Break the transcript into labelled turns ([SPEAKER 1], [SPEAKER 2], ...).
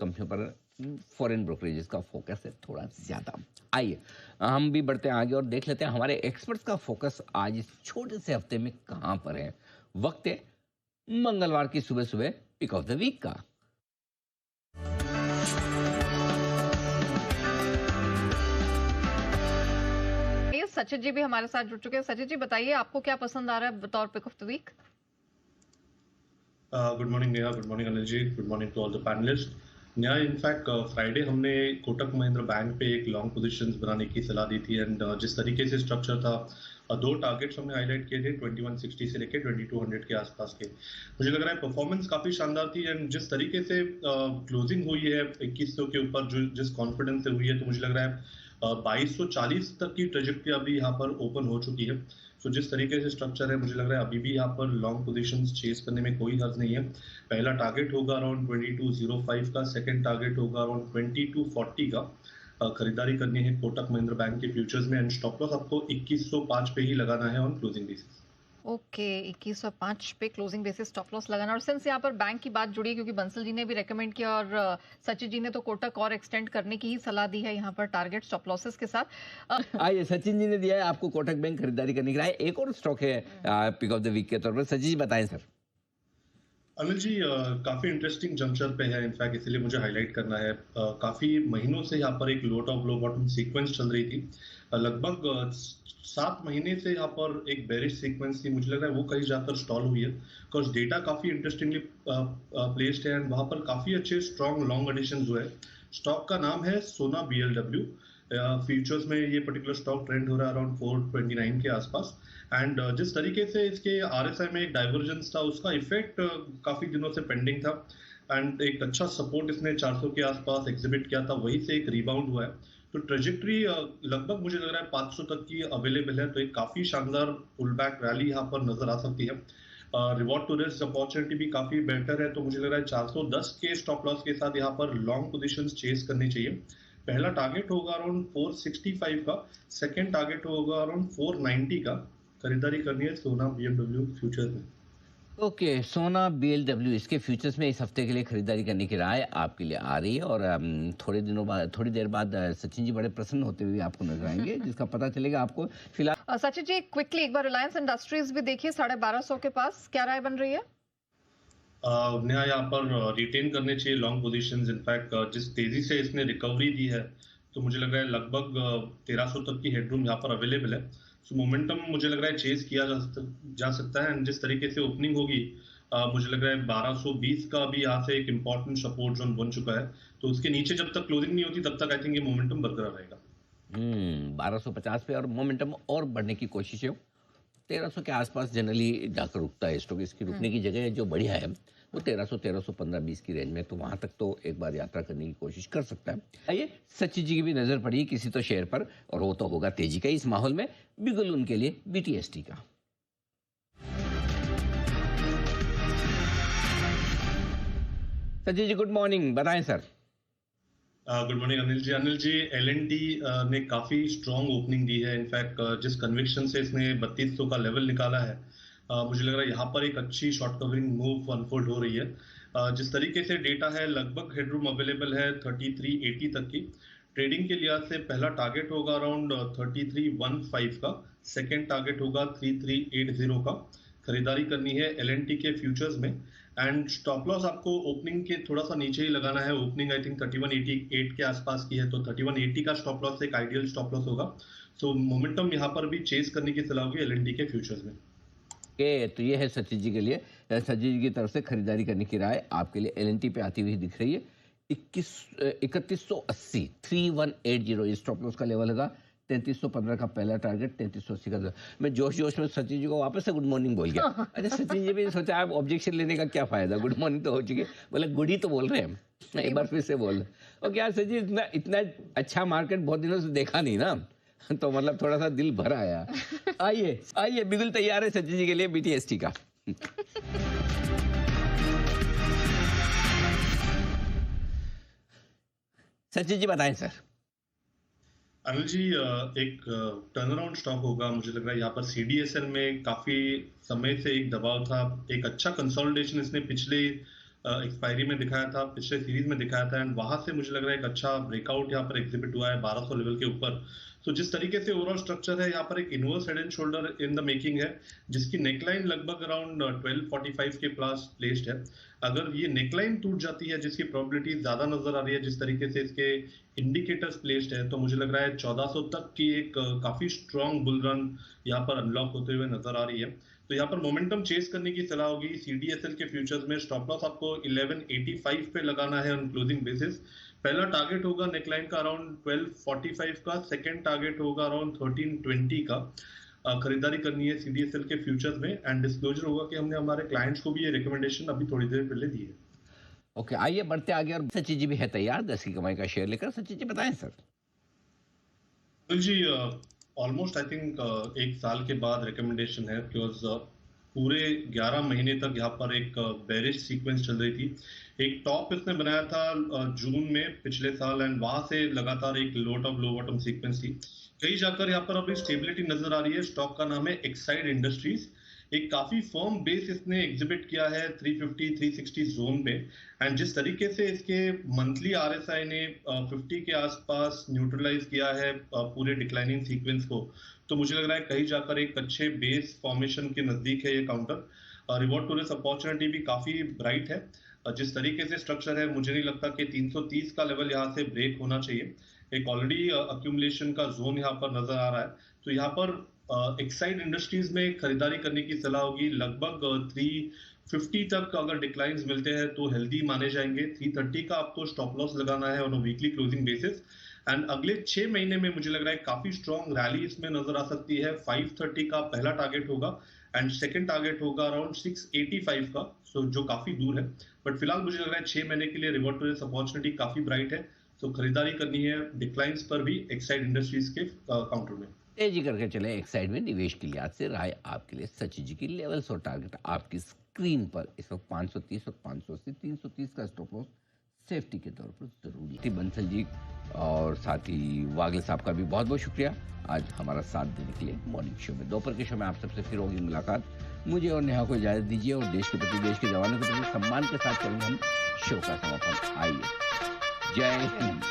[SPEAKER 1] कंपनियों पर foreign brokerages का फोकस है थोड़ा ज़्यादा। आइए हम भी बढ़ते हैं आगे और देख लेते हैं हमारे एक्सपर्ट्स का फोकस आज इस छोटे से हफ्ते में कहाँ पर है। वक्त है मंगलवार की सुबह सुबह पिक ऑफ द वीक का।
[SPEAKER 2] ये सचिन जी भी हमारे साथ जुड़ चुके हैं। सचिन जी बताइए आपको क्या पसंद आ रहा है बतौर pick of the week?
[SPEAKER 3] Good morning Neha, good morning Anil ji, good morning to all the panelist. Neha, in fact Friday हमने कोटक महिंद्रा बैंक पे एक लॉन्ग पोजीशंस बनाने की सलाह दी थी एंड जिस तरीके से स्ट्रक्चर था, दो टारगेट्स हमने हाईलाइट किए थे 2160 से लेके 2200 के आसपास के। मुझे लग रहा है परफॉर्मेंस काफी शानदार थी एंड जिस तरीके से क्लोजिंग हुई है 2100 के ऊपर, जो जिस कॉन्फिडेंस से हुई है, तो मुझे लग रहा है 2240 तक की ट्रेजेक्टरी अभी यहाँ पर ओपन हो चुकी है। तो जिस तरीके से स्ट्रक्चर है, मुझे लग रहा है अभी भी यहाँ पर लॉन्ग पोजीशंस चेस करने में कोई हर्ज नहीं है। पहला टारगेट होगा अराउंड 2205 का, सेकंड टारगेट होगा अराउंड 2240 का। खरीदारी करनी है कोटक महिंद्रा बैंक के फ्यूचर्स में एंड स्टॉप लॉस आपको 2105 पे ही लगाना है ऑन क्लोजिंग बेसिस।
[SPEAKER 2] ओके, 2105 पे क्लोजिंग बेसिस स्टॉप लॉस लगाना। और सिंस यहाँ पर बैंक की बात जुड़ी क्योंकि बंसल जी ने भी रेकमेंड किया और सचिन जी ने तो कोटक और एक्सटेंड करने की ही सलाह दी है यहाँ पर टारगेट स्टॉप लॉसेस के साथ।
[SPEAKER 1] आइए सचिन जी ने दिया है आपको कोटक बैंक खरीदारी करने के लिए। एक और स्टॉक है पिक ऑफ द वीक के तौर पर, सचिन जी बताएं सर।
[SPEAKER 3] अनिल जी, काफी इंटरेस्टिंग जंक्शन पे है, इनफैक्ट इसलिए मुझे हाईलाइट करना है। काफी महीनों से यहाँ पर एक लो टॉप लो बॉटम सीक्वेंस चल रही थी। लगभग 7 महीने से यहाँ पर एक बेरिश सीक्वेंस थी। मुझे लग रहा है वो कहीं जाकर स्टॉल हुई है, बिकॉज डेटा काफी इंटरेस्टिंगली प्लेस्ड है एंड वहां पर काफी अच्छे स्ट्रॉन्ग लॉन्ग एडिशन हुए हैं। स्टॉक का नाम है सोना BLW। फ्यूचर्स में ये पर्टिकुलर स्टॉक ट्रेंड हो रहा है अराउंड 429 के आसपास एंड जिस तरीके से इसके RSI में एक डाइवर्जेंस था, उसका इफेक्ट काफी दिनों से पेंडिंग था एंड एक अच्छा सपोर्ट इसने 400 के आसपास एग्जिबिट किया था, वहीं से एक रिबाउंड हुआ है। तो ट्रेजेक्ट्री लगभग मुझे लग रहा है 500 तक की अवेलेबल है, तो एक काफी शानदार पुल बैक रैली यहाँ पर नजर आ सकती है। रिवॉर्ड टू रिस्क अपॉर्चुनिटी भी काफी बेटर है, तो मुझे लग रहा है 410 के स्टॉप लॉस के साथ यहाँ पर लॉन्ग पोजीशंस चेस करनी चाहिए। पहला टारगेट होगा अराउंड 465 का, सेकंड टारगेट होगा अराउंड 490 का। खरीदारी करनी है सोना BMW फ्यूचर में।
[SPEAKER 1] ओके, सोना BLW इसके फ्यूचर्स में इस हफ्ते के लिए खरीदारी करने की राय आपके लिए आ रही है और थोड़ी देर बाद सचिन जी बड़े प्रसन्न होते हुए आपको नजर आएंगे जिसका पता चलेगा आपको। फिलहाल
[SPEAKER 2] सचिन जी क्विकली एक बार रिलायंस इंडस्ट्रीज भी देखिए 1250 के पास, क्या राय बन रही है?
[SPEAKER 3] नेहा, यहाँ पर रिटेन करने चाहिए लॉन्ग पोजीशंस। इनफैक्ट जिस तेजी से इसने रिकवरी दी है, तो मुझे लग रहा है लगभग 1300 तक की हेडरूम यहाँ पर अवेलेबल है। सो मोमेंटम मुझे लग रहा है चेस किया जा सकता है एंड जिस तरीके से ओपनिंग होगी, मुझे लग रहा है 1220 का भी यहाँ से एक इम्पोर्टेंट सपोर्ट जोन बन चुका है। तो उसके नीचे जब तक क्लोजिंग नहीं होती तब तक आई थिंक ये मोमेंटम बरकरार रहेगा।
[SPEAKER 1] 1250 पे और मोमेंटम और बढ़ने की कोशिश है। 1300 के आसपास जनरली जाकर रुकता है स्टॉक। इसकी रुकने की जगह जो बढ़िया है वो 1315-20 की रेंज में, तो वहां तक तो एक बार यात्रा करने की कोशिश कर सकता है। आइए सचिन जी की भी नजर पड़ी किसी तो शेयर पर और वो तो होगा तेजी का। इस माहौल में बिगुल उनके लिए BTST का। सचिन जी गुड मॉर्निंग, बताएं सर।
[SPEAKER 3] गुड मॉर्निंग अनिल जी। L&T ने काफी स्ट्रॉन्ग ओपनिंग दी है। इनफैक्ट जिस कन्विक्शन से इसने 3200 का लेवल निकाला है, मुझे लग रहा है यहाँ पर एक अच्छी शॉर्ट कवरिंग मूव अनफोल्ड हो रही है। जिस तरीके से डेटा है, लगभग हेडरूम अवेलेबल है 3380 तक की। ट्रेडिंग के लिहाज से पहला टारगेट होगा अराउंड 3315 का, सेकेंड टारगेट होगा 3380 का। खरीदारी करनी है L&T के फ्यूचर्स में एंड स्टॉप लॉस आपको ओपनिंग के थोड़ा सा नीचे ही लगाना है। ओपनिंग आई थिंक 3188 के आसपास की है, तो 3180 का स्टॉप लॉस एक आइडियल स्टॉप लॉस होगा। सो मोमेंटम यहाँ पर भी चेस करने की सलाह होगी L&T के फ्यूचर्स में।
[SPEAKER 1] तो ये है सचिन जी के लिए। सचिन जी की तरफ से खरीदारी करने की राय आपके लिए L&T पे आती हुई दिख रही है। 3180 3180 ये स्टॉप लॉस का लेवल होगा। 3315 का पहला टारगेट, 3380 का। मैं जोश में सचिन जी को वापस से गुड मॉर्निंग बोल गया। अच्छा सचिन जी भी सोचा आप ऑब्जेक्शन लेने का क्या फायदा, गुड मॉर्निंग तो हो चुकी है, बोले गुड ही तो बोल रहे हैं हम, एक बार फिर से बोल रहे। और क्या सचिन, इतना अच्छा मार्केट बहुत दिनों से देखा नहीं ना, तो मतलब थोड़ा सा दिल भर आया। आइए बिल्कुल तैयार है सचिन जी के लिए BTST का। सचिन जी बताएं सर।
[SPEAKER 3] अनिल जी, एक टर्न अराउंड स्टॉक होगा। मुझे लग रहा है यहाँ पर CDSL में काफी समय से एक दबाव था। एक अच्छा कंसोलिडेशन इसने पिछले एक्सपायरी में दिखाया था, पिछले सीरीज में दिखाया था, एंड वहां से मुझे लग रहा है एक अच्छा ब्रेकआउट यहाँ पर एग्जिबिट हुआ है 1200 लेवल के ऊपर। तो जिस तरीके से ओवरऑल स्ट्रक्चर है, यहाँ पर एक inverse head and shoulder in the making है, जिसकी नेकलाइन लगभग अराउंड 1245 के पास प्लेस्ड है। अगर ये नेकलाइन टूट जाती है, जिसकी प्रोबेबिलिटी ज्यादा नजर आ रही है, जिस तरीके से इसके इंडिकेटर्स प्लेस्ड है, तो मुझे लग रहा है 1400 तक की एक काफी स्ट्रॉन्ग बुल रन यहाँ पर अनलॉक होते हुए नजर आ रही है। तो यहाँ पर मोमेंटम चेस करने की सलाह होगी। सीडीएसएल के फ्यूचर्स में स्टॉप लॉस आपको 1185 पे लगाना है ऑन क्लोजिंग बेसिस। पहला टारगेट होगा नेकलाइन का अराउंड 1245 का, सेकंड टारगेट होगा अराउंड 1320 का। खरीदारी करनी है सीडीएसएल के फ्यूचर्स में, एंड डिस्क्लोजर होगा कि हमने हमारे क्लाइंट्स को भी ये रिकमेंडेशन अभी थोड़ी देर पहले दी है।
[SPEAKER 1] ओके, आइए बढ़ते आगे। और सचिन जी भी है तैयार 10 की कमाई का शेयर लेकर। सचिन जी बताएं सर।
[SPEAKER 3] जी, ऑलमोस्ट आई थिंक एक साल के बाद रिकमेंडेशन है, बिकॉज पूरे 11 महीने तक यहाँ पर एक बेरिश सीक्वेंस चल रही थी। एक टॉप इसने बनाया था जून में पिछले साल, एंड वहां से लगातार एक लो टॉप लो बॉटम सीक्वेंस थी। कहीं जाकर यहाँ पर अभी स्टेबिलिटी नजर आ रही है। स्टॉक का नाम है एक्साइड इंडस्ट्रीज। एक काफी फर्म बेस इसने एग्जिबिट किया है 350-360 जोन पे, एंड जिस तरीके से इसके मंथली आरएसआई ने 50 के आसपास न्यूट्रलाइज किया है पूरे डिक्लाइनिंग सीक्वेंस को, तो मुझे लग रहा है कहीं जाकर एक अच्छे बेस फॉर्मेशन के नजदीक है ये counter. Reward to risk opportunity भी काफी ब्राइट है। जिस तरीके से स्ट्रक्चर है, मुझे नहीं लगता कि 330 का लेवल यहाँ से ब्रेक होना चाहिए। एक ऑलरेडी अक्यूमुलेशन का जोन यहाँ पर नजर आ रहा है, तो यहाँ पर एक्साइड इंडस्ट्रीज में खरीदारी करने की सलाह होगी। लगभग 350 तक अगर डिक्लाइंस मिलते हैं तो हेल्दी माने जाएंगे। 330 का आपको स्टॉप लॉस लगाना है on a weekly closing basis, and अगले 6 महीने में मुझे लग रहा है काफी स्ट्रॉन्ग रैली इसमें नजर आ सकती है। 530 का पहला टारगेट होगा, एंड सेकंड टारगेट होगा अराउंड 685 का, सो जो काफी दूर है। बट फिलहाल मुझे लग रहा है 6 महीने के लिए रिवॉर्ड टू रिस्क अपॉर्चुनिटी काफी ब्राइट है। तो खरीदारी करनी है डिक्लाइंस पर भी एक्साइड इंडस्ट्रीज के काउंटर में।
[SPEAKER 1] तेजी करके चले एक साइड में। निवेश की लिहाज से राय आपके लिए सचिन जी की लेवल्स और टारगेट आपकी स्क्रीन पर इस वक्त 530 और 580, 330 का स्टॉप लॉस सेफ्टी के तौर पर जरूरी है। बंसल जी और साथ ही वागले साहब का भी बहुत बहुत शुक्रिया आज हमारा साथ देने के लिए मॉर्निंग शो में। दोपहर के शो में आप सबसे फिर होगी मुलाकात। मुझे और नेहा को इजाजत दीजिए और देश के प्रति, देश के जवानों के प्रति सम्मान के साथ करेंगे हम शो का समापन। आइए, जय हिंद।